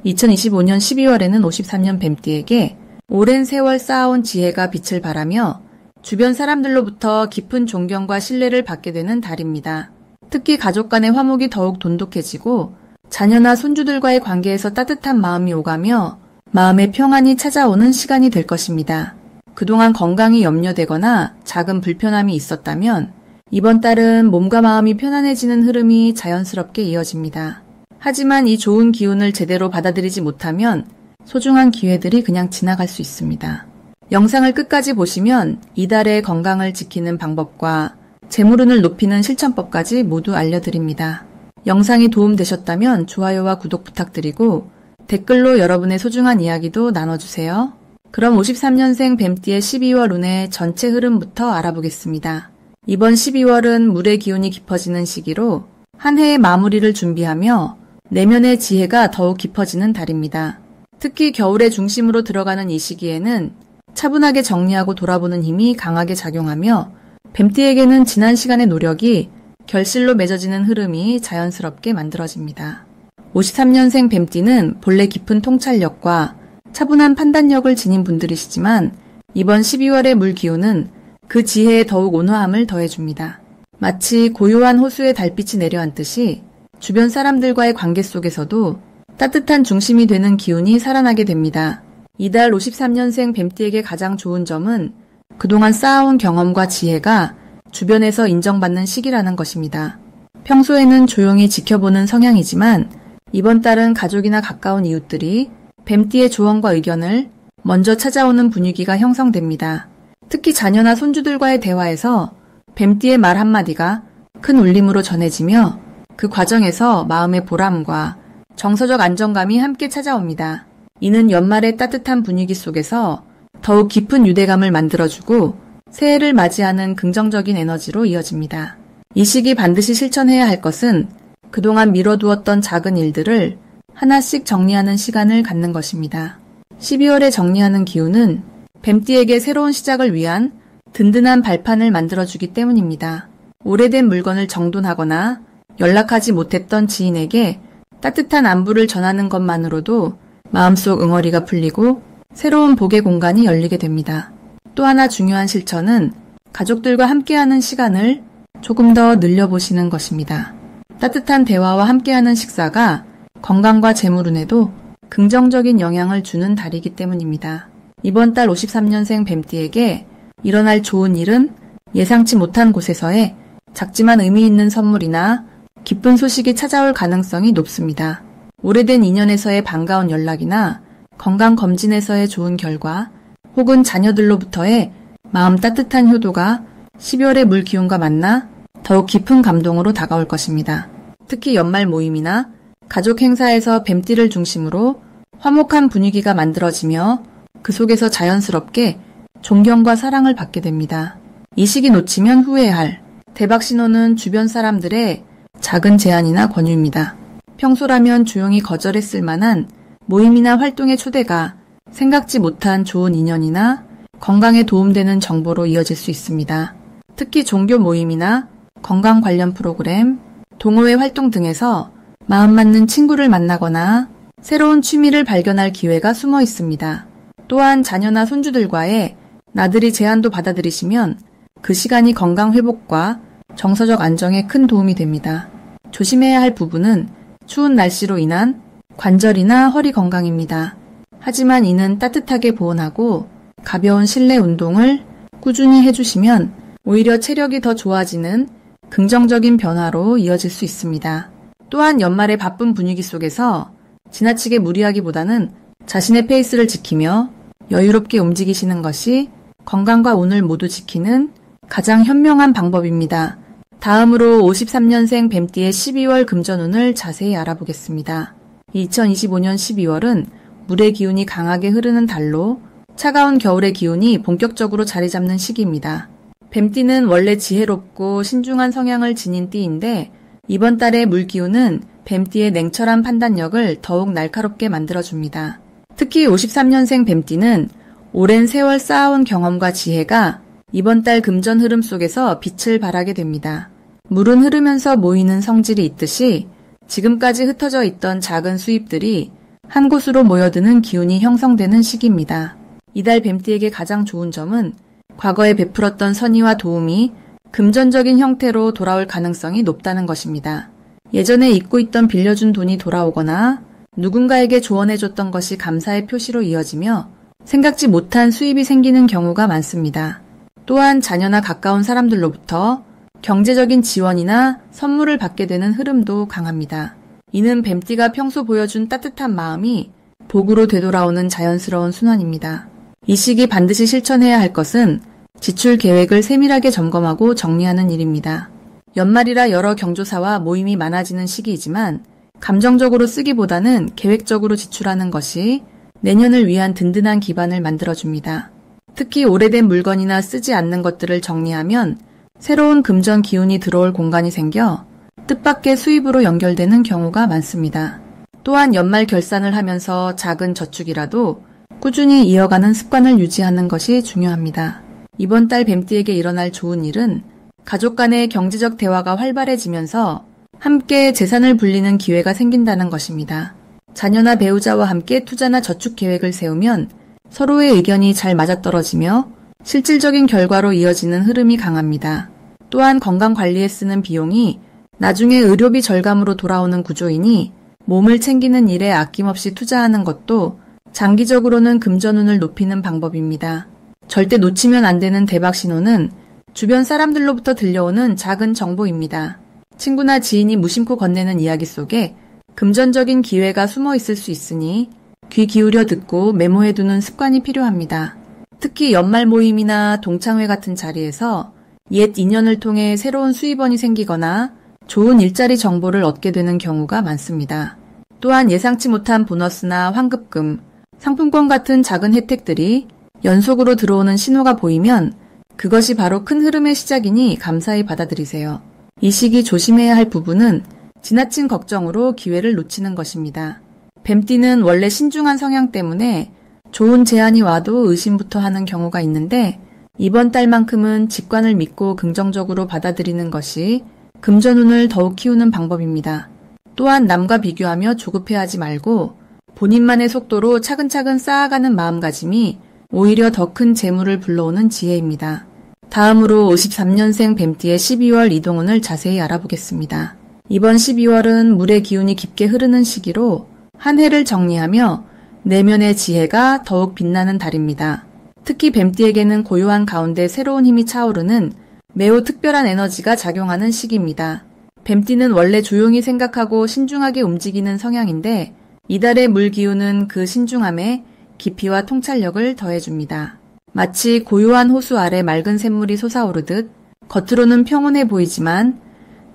2025년 12월에는 53년 뱀띠에게 오랜 세월 쌓아온 지혜가 빛을 발하며 주변 사람들로부터 깊은 존경과 신뢰를 받게 되는 달입니다. 특히 가족 간의 화목이 더욱 돈독해지고 자녀나 손주들과의 관계에서 따뜻한 마음이 오가며 마음의 평안이 찾아오는 시간이 될 것입니다. 그동안 건강이 염려되거나 작은 불편함이 있었다면 이번 달은 몸과 마음이 편안해지는 흐름이 자연스럽게 이어집니다. 하지만 이 좋은 기운을 제대로 받아들이지 못하면 소중한 기회들이 그냥 지나갈 수 있습니다. 영상을 끝까지 보시면 이달의 건강을 지키는 방법과 재물운을 높이는 실천법까지 모두 알려드립니다. 영상이 도움되셨다면 좋아요와 구독 부탁드리고 댓글로 여러분의 소중한 이야기도 나눠주세요. 그럼 53년생 뱀띠의 12월 운의 전체 흐름부터 알아보겠습니다. 이번 12월은 물의 기운이 깊어지는 시기로 한 해의 마무리를 준비하며 내면의 지혜가 더욱 깊어지는 달입니다. 특히 겨울의 중심으로 들어가는 이 시기에는 차분하게 정리하고 돌아보는 힘이 강하게 작용하며 뱀띠에게는 지난 시간의 노력이 결실로 맺어지는 흐름이 자연스럽게 만들어집니다. 53년생 뱀띠는 본래 깊은 통찰력과 차분한 판단력을 지닌 분들이시지만 이번 12월의 물 기운은 그 지혜에 더욱 온화함을 더해줍니다. 마치 고요한 호수에 달빛이 내려앉듯이 주변 사람들과의 관계 속에서도 따뜻한 중심이 되는 기운이 살아나게 됩니다. 이달 53년생 뱀띠에게 가장 좋은 점은 그동안 쌓아온 경험과 지혜가 주변에서 인정받는 시기라는 것입니다. 평소에는 조용히 지켜보는 성향이지만 이번 달은 가족이나 가까운 이웃들이 뱀띠의 조언과 의견을 먼저 찾아오는 분위기가 형성됩니다. 특히 자녀나 손주들과의 대화에서 뱀띠의 말 한마디가 큰 울림으로 전해지며 그 과정에서 마음의 보람과 정서적 안정감이 함께 찾아옵니다. 이는 연말의 따뜻한 분위기 속에서 더욱 깊은 유대감을 만들어주고 새해를 맞이하는 긍정적인 에너지로 이어집니다. 이 시기 반드시 실천해야 할 것은 그동안 미뤄두었던 작은 일들을 하나씩 정리하는 시간을 갖는 것입니다. 12월에 정리하는 기운은 뱀띠에게 새로운 시작을 위한 든든한 발판을 만들어주기 때문입니다. 오래된 물건을 정돈하거나 연락하지 못했던 지인에게 따뜻한 안부를 전하는 것만으로도 마음속 응어리가 풀리고 새로운 복의 공간이 열리게 됩니다. 또 하나 중요한 실천은 가족들과 함께하는 시간을 조금 더 늘려보시는 것입니다. 따뜻한 대화와 함께하는 식사가 건강과 재물운에도 긍정적인 영향을 주는 달이기 때문입니다. 이번 달 53년생 뱀띠에게 일어날 좋은 일은 예상치 못한 곳에서의 작지만 의미 있는 선물이나 기쁜 소식이 찾아올 가능성이 높습니다. 오래된 인연에서의 반가운 연락이나 건강검진에서의 좋은 결과 혹은 자녀들로부터의 마음 따뜻한 효도가 12월의 물 기운과 만나 더욱 깊은 감동으로 다가올 것입니다. 특히 연말 모임이나 가족 행사에서 뱀띠를 중심으로 화목한 분위기가 만들어지며 그 속에서 자연스럽게 존경과 사랑을 받게 됩니다. 이 시기 놓치면 후회할 대박 신호는 주변 사람들의 작은 제안이나 권유입니다. 평소라면 조용히 거절했을 만한 모임이나 활동의 초대가 생각지 못한 좋은 인연이나 건강에 도움되는 정보로 이어질 수 있습니다. 특히 종교 모임이나 건강 관련 프로그램, 동호회 활동 등에서 마음 맞는 친구를 만나거나 새로운 취미를 발견할 기회가 숨어 있습니다. 또한 자녀나 손주들과의 나들이 제안도 받아들이시면 그 시간이 건강 회복과 정서적 안정에 큰 도움이 됩니다. 조심해야 할 부분은 추운 날씨로 인한 관절이나 허리 건강입니다. 하지만 이는 따뜻하게 보온하고 가벼운 실내 운동을 꾸준히 해주시면 오히려 체력이 더 좋아지는 긍정적인 변화로 이어질 수 있습니다. 또한 연말의 바쁜 분위기 속에서 지나치게 무리하기보다는 자신의 페이스를 지키며 여유롭게 움직이시는 것이 건강과 운을 모두 지키는 가장 현명한 방법입니다. 다음으로 53년생 뱀띠의 12월 금전운을 자세히 알아보겠습니다. 2025년 12월은 물의 기운이 강하게 흐르는 달로 차가운 겨울의 기운이 본격적으로 자리 잡는 시기입니다. 뱀띠는 원래 지혜롭고 신중한 성향을 지닌 띠인데 이번 달의 물 기운은 뱀띠의 냉철한 판단력을 더욱 날카롭게 만들어줍니다. 특히 53년생 뱀띠는 오랜 세월 쌓아온 경험과 지혜가 이번 달 금전 흐름 속에서 빛을 발하게 됩니다. 물은 흐르면서 모이는 성질이 있듯이 지금까지 흩어져 있던 작은 수입들이 한 곳으로 모여드는 기운이 형성되는 시기입니다. 이달 뱀띠에게 가장 좋은 점은 과거에 베풀었던 선의와 도움이 금전적인 형태로 돌아올 가능성이 높다는 것입니다. 예전에 잊고 있던 빌려준 돈이 돌아오거나 누군가에게 조언해줬던 것이 감사의 표시로 이어지며 생각지 못한 수입이 생기는 경우가 많습니다. 또한 자녀나 가까운 사람들로부터 경제적인 지원이나 선물을 받게 되는 흐름도 강합니다. 이는 뱀띠가 평소 보여준 따뜻한 마음이 복으로 되돌아오는 자연스러운 순환입니다. 이 시기 반드시 실천해야 할 것은 지출 계획을 세밀하게 점검하고 정리하는 일입니다. 연말이라 여러 경조사와 모임이 많아지는 시기이지만 감정적으로 쓰기보다는 계획적으로 지출하는 것이 내년을 위한 든든한 기반을 만들어줍니다. 특히 오래된 물건이나 쓰지 않는 것들을 정리하면 새로운 금전 기운이 들어올 공간이 생겨 뜻밖의 수입으로 연결되는 경우가 많습니다. 또한 연말 결산을 하면서 작은 저축이라도 꾸준히 이어가는 습관을 유지하는 것이 중요합니다. 이번 달 뱀띠에게 일어날 좋은 일은 가족 간의 경제적 대화가 활발해지면서 함께 재산을 불리는 기회가 생긴다는 것입니다. 자녀나 배우자와 함께 투자나 저축 계획을 세우면 서로의 의견이 잘 맞아떨어지며 실질적인 결과로 이어지는 흐름이 강합니다. 또한 건강관리에 쓰는 비용이 나중에 의료비 절감으로 돌아오는 구조이니 몸을 챙기는 일에 아낌없이 투자하는 것도 장기적으로는 금전운을 높이는 방법입니다. 절대 놓치면 안 되는 대박 신호는 주변 사람들로부터 들려오는 작은 정보입니다. 친구나 지인이 무심코 건네는 이야기 속에 금전적인 기회가 숨어 있을 수 있으니 귀 기울여 듣고 메모해두는 습관이 필요합니다. 특히 연말 모임이나 동창회 같은 자리에서 옛 인연을 통해 새로운 수입원이 생기거나 좋은 일자리 정보를 얻게 되는 경우가 많습니다. 또한 예상치 못한 보너스나 환급금, 상품권 같은 작은 혜택들이 연속으로 들어오는 신호가 보이면 그것이 바로 큰 흐름의 시작이니 감사히 받아들이세요. 이 시기 조심해야 할 부분은 지나친 걱정으로 기회를 놓치는 것입니다. 뱀띠는 원래 신중한 성향 때문에 좋은 제안이 와도 의심부터 하는 경우가 있는데 이번 달만큼은 직관을 믿고 긍정적으로 받아들이는 것이 금전운을 더욱 키우는 방법입니다. 또한 남과 비교하며 조급해하지 말고 본인만의 속도로 차근차근 쌓아가는 마음가짐이 오히려 더 큰 재물을 불러오는 지혜입니다. 다음으로 53년생 뱀띠의 12월 이동운을 자세히 알아보겠습니다. 이번 12월은 물의 기운이 깊게 흐르는 시기로 한 해를 정리하며 내면의 지혜가 더욱 빛나는 달입니다. 특히 뱀띠에게는 고요한 가운데 새로운 힘이 차오르는 매우 특별한 에너지가 작용하는 시기입니다. 뱀띠는 원래 조용히 생각하고 신중하게 움직이는 성향인데 이달의 물 기운은 그 신중함에 깊이와 통찰력을 더해줍니다. 마치 고요한 호수 아래 맑은 샘물이 솟아오르듯 겉으로는 평온해 보이지만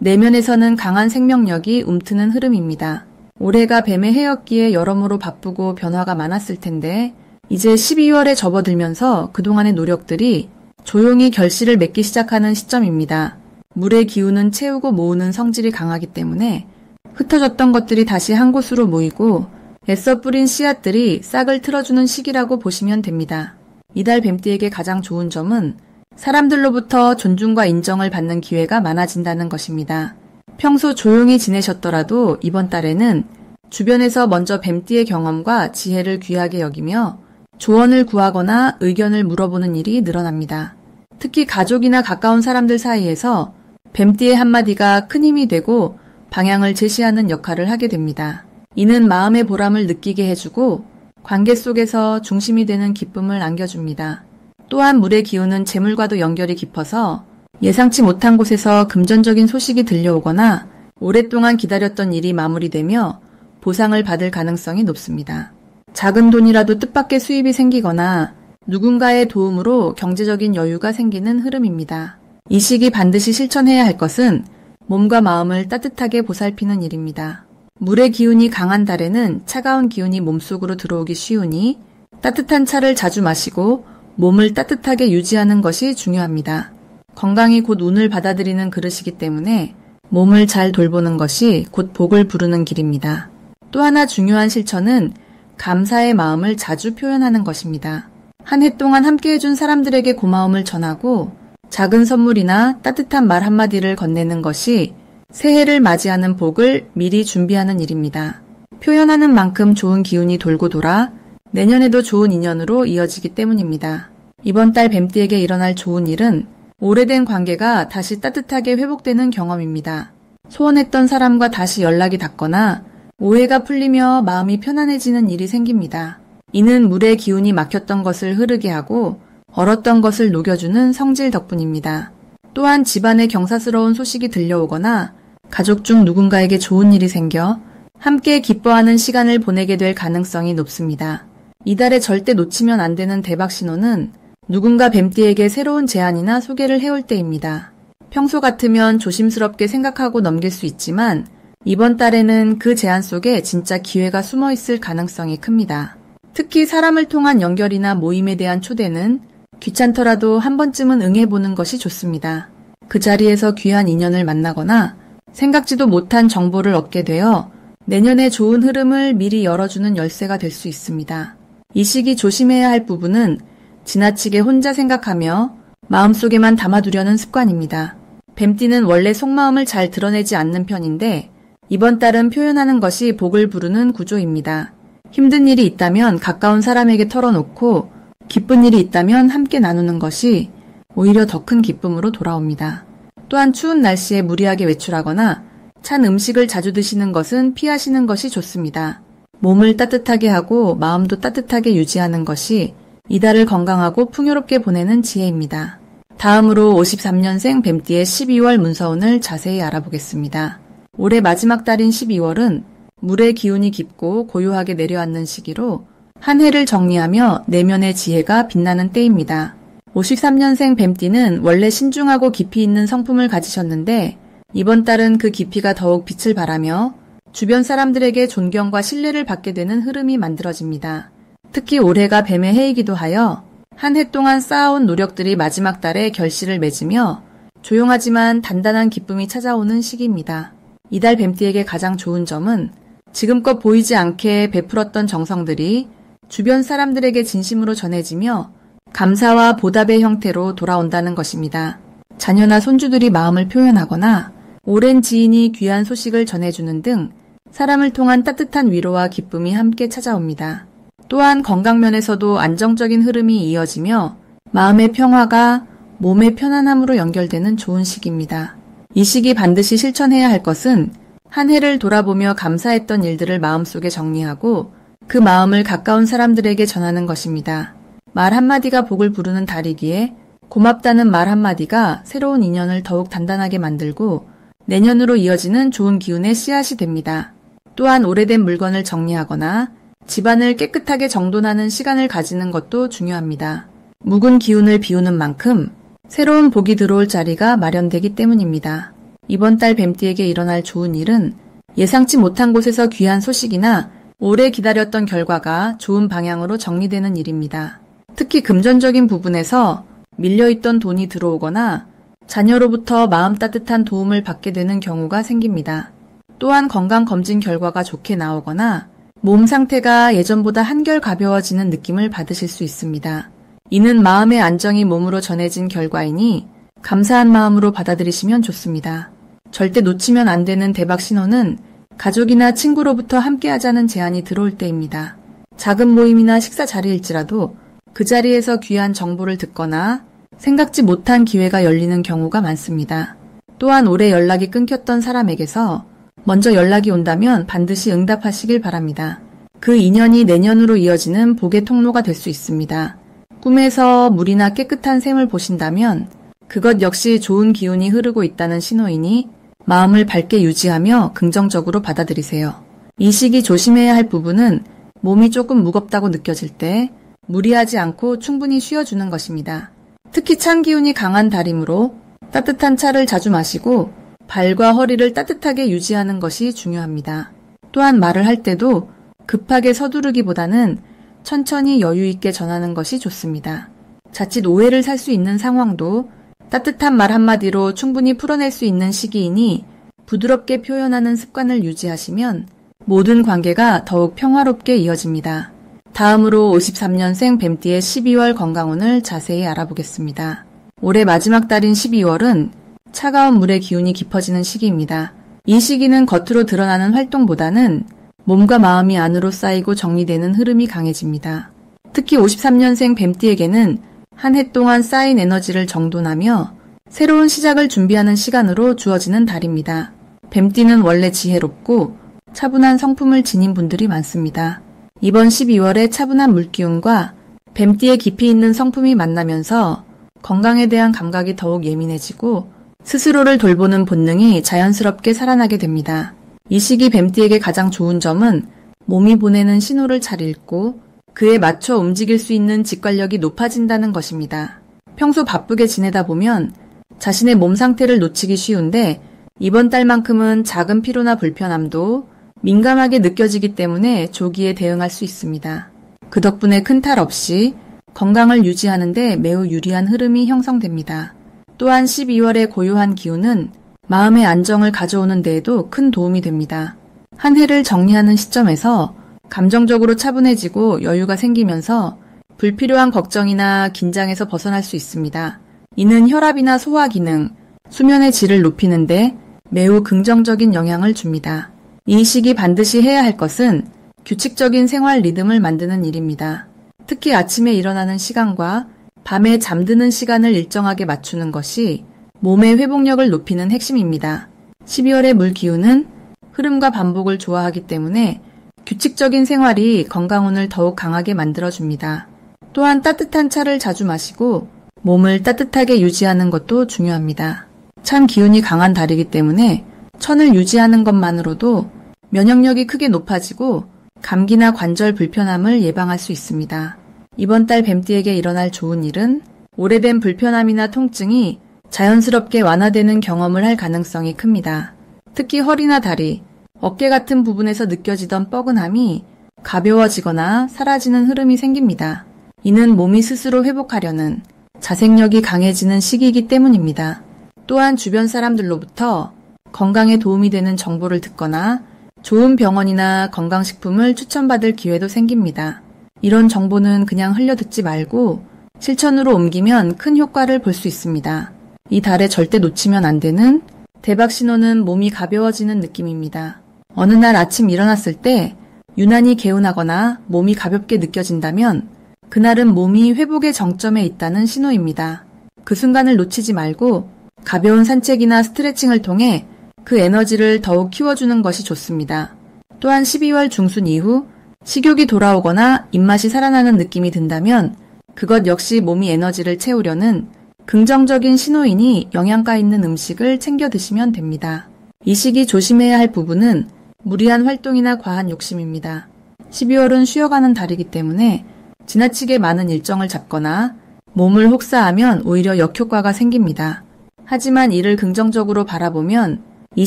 내면에서는 강한 생명력이 움트는 흐름입니다. 올해가 뱀의 해였기에 여러모로 바쁘고 변화가 많았을 텐데 이제 12월에 접어들면서 그동안의 노력들이 조용히 결실을 맺기 시작하는 시점입니다. 물의 기운은 채우고 모으는 성질이 강하기 때문에 흩어졌던 것들이 다시 한 곳으로 모이고 애써 뿌린 씨앗들이 싹을 틀어주는 시기라고 보시면 됩니다. 이달 뱀띠에게 가장 좋은 점은 사람들로부터 존중과 인정을 받는 기회가 많아진다는 것입니다. 평소 조용히 지내셨더라도 이번 달에는 주변에서 먼저 뱀띠의 경험과 지혜를 귀하게 여기며 조언을 구하거나 의견을 물어보는 일이 늘어납니다. 특히 가족이나 가까운 사람들 사이에서 뱀띠의 한마디가 큰 힘이 되고 방향을 제시하는 역할을 하게 됩니다. 이는 마음의 보람을 느끼게 해주고 관계 속에서 중심이 되는 기쁨을 안겨줍니다. 또한 물의 기운은 재물과도 연결이 깊어서 예상치 못한 곳에서 금전적인 소식이 들려오거나 오랫동안 기다렸던 일이 마무리되며 보상을 받을 가능성이 높습니다. 작은 돈이라도 뜻밖의 수입이 생기거나 누군가의 도움으로 경제적인 여유가 생기는 흐름입니다. 이 시기 반드시 실천해야 할 것은 몸과 마음을 따뜻하게 보살피는 일입니다. 물의 기운이 강한 달에는 차가운 기운이 몸속으로 들어오기 쉬우니 따뜻한 차를 자주 마시고 몸을 따뜻하게 유지하는 것이 중요합니다. 건강이 곧 운을 받아들이는 그릇이기 때문에 몸을 잘 돌보는 것이 곧 복을 부르는 길입니다. 또 하나 중요한 실천은 감사의 마음을 자주 표현하는 것입니다. 한 해 동안 함께해준 사람들에게 고마움을 전하고 작은 선물이나 따뜻한 말 한마디를 건네는 것이 새해를 맞이하는 복을 미리 준비하는 일입니다. 표현하는 만큼 좋은 기운이 돌고 돌아 내년에도 좋은 인연으로 이어지기 때문입니다. 이번 달 뱀띠에게 일어날 좋은 일은 오래된 관계가 다시 따뜻하게 회복되는 경험입니다. 소원했던 사람과 다시 연락이 닿거나 오해가 풀리며 마음이 편안해지는 일이 생깁니다. 이는 물의 기운이 막혔던 것을 흐르게 하고 얼었던 것을 녹여주는 성질 덕분입니다. 또한 집안에 경사스러운 소식이 들려오거나 가족 중 누군가에게 좋은 일이 생겨 함께 기뻐하는 시간을 보내게 될 가능성이 높습니다. 이달에 절대 놓치면 안 되는 대박 신호는 누군가 뱀띠에게 새로운 제안이나 소개를 해올 때입니다. 평소 같으면 조심스럽게 생각하고 넘길 수 있지만 이번 달에는 그 제안 속에 진짜 기회가 숨어 있을 가능성이 큽니다. 특히 사람을 통한 연결이나 모임에 대한 초대는 귀찮더라도 한 번쯤은 응해보는 것이 좋습니다. 그 자리에서 귀한 인연을 만나거나 생각지도 못한 정보를 얻게 되어 내년에 좋은 흐름을 미리 열어주는 열쇠가 될 수 있습니다. 이 시기 조심해야 할 부분은 지나치게 혼자 생각하며 마음속에만 담아두려는 습관입니다. 뱀띠는 원래 속마음을 잘 드러내지 않는 편인데 이번 달은 표현하는 것이 복을 부르는 구조입니다. 힘든 일이 있다면 가까운 사람에게 털어놓고 기쁜 일이 있다면 함께 나누는 것이 오히려 더 큰 기쁨으로 돌아옵니다. 또한 추운 날씨에 무리하게 외출하거나 찬 음식을 자주 드시는 것은 피하시는 것이 좋습니다. 몸을 따뜻하게 하고 마음도 따뜻하게 유지하는 것이 이달을 건강하고 풍요롭게 보내는 지혜입니다. 다음으로 53년생 뱀띠의 12월 문서운을 자세히 알아보겠습니다. 올해 마지막 달인 12월은 물의 기운이 깊고 고요하게 내려앉는 시기로 한 해를 정리하며 내면의 지혜가 빛나는 때입니다. 53년생 뱀띠는 원래 신중하고 깊이 있는 성품을 가지셨는데 이번 달은 그 깊이가 더욱 빛을 발하며 주변 사람들에게 존경과 신뢰를 받게 되는 흐름이 만들어집니다. 특히 올해가 뱀의 해이기도 하여 한 해 동안 쌓아온 노력들이 마지막 달에 결실을 맺으며 조용하지만 단단한 기쁨이 찾아오는 시기입니다. 이달 뱀띠에게 가장 좋은 점은 지금껏 보이지 않게 베풀었던 정성들이 주변 사람들에게 진심으로 전해지며 감사와 보답의 형태로 돌아온다는 것입니다. 자녀나 손주들이 마음을 표현하거나 오랜 지인이 귀한 소식을 전해주는 등 사람을 통한 따뜻한 위로와 기쁨이 함께 찾아옵니다. 또한 건강면에서도 안정적인 흐름이 이어지며 마음의 평화가 몸의 편안함으로 연결되는 좋은 시기입니다. 이 시기 반드시 실천해야 할 것은 한 해를 돌아보며 감사했던 일들을 마음속에 정리하고 그 마음을 가까운 사람들에게 전하는 것입니다. 말 한마디가 복을 부르는 달이기에 고맙다는 말 한마디가 새로운 인연을 더욱 단단하게 만들고 내년으로 이어지는 좋은 기운의 씨앗이 됩니다. 또한 오래된 물건을 정리하거나 집안을 깨끗하게 정돈하는 시간을 가지는 것도 중요합니다. 묵은 기운을 비우는 만큼 새로운 복이 들어올 자리가 마련되기 때문입니다. 이번 달 뱀띠에게 일어날 좋은 일은 예상치 못한 곳에서 귀한 소식이나 오래 기다렸던 결과가 좋은 방향으로 정리되는 일입니다. 특히 금전적인 부분에서 밀려있던 돈이 들어오거나 자녀로부터 마음 따뜻한 도움을 받게 되는 경우가 생깁니다. 또한 건강검진 결과가 좋게 나오거나 몸 상태가 예전보다 한결 가벼워지는 느낌을 받으실 수 있습니다. 이는 마음의 안정이 몸으로 전해진 결과이니 감사한 마음으로 받아들이시면 좋습니다. 절대 놓치면 안 되는 대박 신호는 가족이나 친구로부터 함께하자는 제안이 들어올 때입니다. 작은 모임이나 식사 자리일지라도 그 자리에서 귀한 정보를 듣거나 생각지 못한 기회가 열리는 경우가 많습니다. 또한 오래 연락이 끊겼던 사람에게서 먼저 연락이 온다면 반드시 응답하시길 바랍니다. 그 인연이 내년으로 이어지는 복의 통로가 될 수 있습니다. 꿈에서 물이나 깨끗한 샘을 보신다면 그것 역시 좋은 기운이 흐르고 있다는 신호이니 마음을 밝게 유지하며 긍정적으로 받아들이세요. 이 시기 조심해야 할 부분은 몸이 조금 무겁다고 느껴질 때 무리하지 않고 충분히 쉬어주는 것입니다. 특히 찬 기운이 강한 달이므로 따뜻한 차를 자주 마시고 발과 허리를 따뜻하게 유지하는 것이 중요합니다. 또한 말을 할 때도 급하게 서두르기보다는 천천히 여유 있게 전하는 것이 좋습니다. 자칫 오해를 살 수 있는 상황도 따뜻한 말 한마디로 충분히 풀어낼 수 있는 시기이니 부드럽게 표현하는 습관을 유지하시면 모든 관계가 더욱 평화롭게 이어집니다. 다음으로 53년생 뱀띠의 12월 건강운을 자세히 알아보겠습니다. 올해 마지막 달인 12월은 차가운 물의 기운이 깊어지는 시기입니다. 이 시기는 겉으로 드러나는 활동보다는 몸과 마음이 안으로 쌓이고 정리되는 흐름이 강해집니다. 특히 53년생 뱀띠에게는 한 해 동안 쌓인 에너지를 정돈하며 새로운 시작을 준비하는 시간으로 주어지는 달입니다. 뱀띠는 원래 지혜롭고 차분한 성품을 지닌 분들이 많습니다. 이번 12월에 차분한 물기운과 뱀띠의 깊이 있는 성품이 만나면서 건강에 대한 감각이 더욱 예민해지고 스스로를 돌보는 본능이 자연스럽게 살아나게 됩니다. 이 시기 뱀띠에게 가장 좋은 점은 몸이 보내는 신호를 잘 읽고 그에 맞춰 움직일 수 있는 직관력이 높아진다는 것입니다. 평소 바쁘게 지내다 보면 자신의 몸 상태를 놓치기 쉬운데 이번 달만큼은 작은 피로나 불편함도 민감하게 느껴지기 때문에 조기에 대응할 수 있습니다. 그 덕분에 큰 탈 없이 건강을 유지하는 데 매우 유리한 흐름이 형성됩니다. 또한 12월의 고요한 기운은 마음의 안정을 가져오는 데에도 큰 도움이 됩니다. 한 해를 정리하는 시점에서 감정적으로 차분해지고 여유가 생기면서 불필요한 걱정이나 긴장에서 벗어날 수 있습니다. 이는 혈압이나 소화 기능, 수면의 질을 높이는데 매우 긍정적인 영향을 줍니다. 이 시기 반드시 해야 할 것은 규칙적인 생활 리듬을 만드는 일입니다. 특히 아침에 일어나는 시간과 밤에 잠드는 시간을 일정하게 맞추는 것이 몸의 회복력을 높이는 핵심입니다. 12월의 물 기운은 흐름과 반복을 좋아하기 때문에 규칙적인 생활이 건강운을 더욱 강하게 만들어줍니다. 또한 따뜻한 차를 자주 마시고 몸을 따뜻하게 유지하는 것도 중요합니다. 찬 기운이 강한 달이기 때문에 천을 유지하는 것만으로도 면역력이 크게 높아지고 감기나 관절 불편함을 예방할 수 있습니다. 이번 달 뱀띠에게 일어날 좋은 일은 오래된 불편함이나 통증이 자연스럽게 완화되는 경험을 할 가능성이 큽니다. 특히 허리나 다리, 어깨 같은 부분에서 느껴지던 뻐근함이 가벼워지거나 사라지는 흐름이 생깁니다. 이는 몸이 스스로 회복하려는 자생력이 강해지는 시기이기 때문입니다. 또한 주변 사람들로부터 건강에 도움이 되는 정보를 듣거나 좋은 병원이나 건강식품을 추천받을 기회도 생깁니다. 이런 정보는 그냥 흘려듣지 말고 실천으로 옮기면 큰 효과를 볼 수 있습니다. 이 달에 절대 놓치면 안 되는 대박 신호는 몸이 가벼워지는 느낌입니다. 어느 날 아침 일어났을 때 유난히 개운하거나 몸이 가볍게 느껴진다면 그날은 몸이 회복의 정점에 있다는 신호입니다. 그 순간을 놓치지 말고 가벼운 산책이나 스트레칭을 통해 그 에너지를 더욱 키워주는 것이 좋습니다. 또한 12월 중순 이후 식욕이 돌아오거나 입맛이 살아나는 느낌이 든다면 그것 역시 몸이 에너지를 채우려는 긍정적인 신호이니 영양가 있는 음식을 챙겨 드시면 됩니다. 이 시기 조심해야 할 부분은 무리한 활동이나 과한 욕심입니다. 12월은 쉬어가는 달이기 때문에 지나치게 많은 일정을 잡거나 몸을 혹사하면 오히려 역효과가 생깁니다. 하지만 이를 긍정적으로 바라보면 이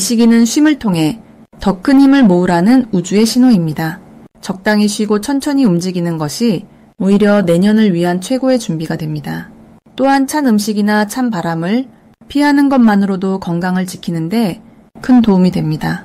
시기는 쉼을 통해 더 큰 힘을 모으라는 우주의 신호입니다. 적당히 쉬고 천천히 움직이는 것이 오히려 내년을 위한 최고의 준비가 됩니다. 또한 찬 음식이나 찬 바람을 피하는 것만으로도 건강을 지키는데 큰 도움이 됩니다.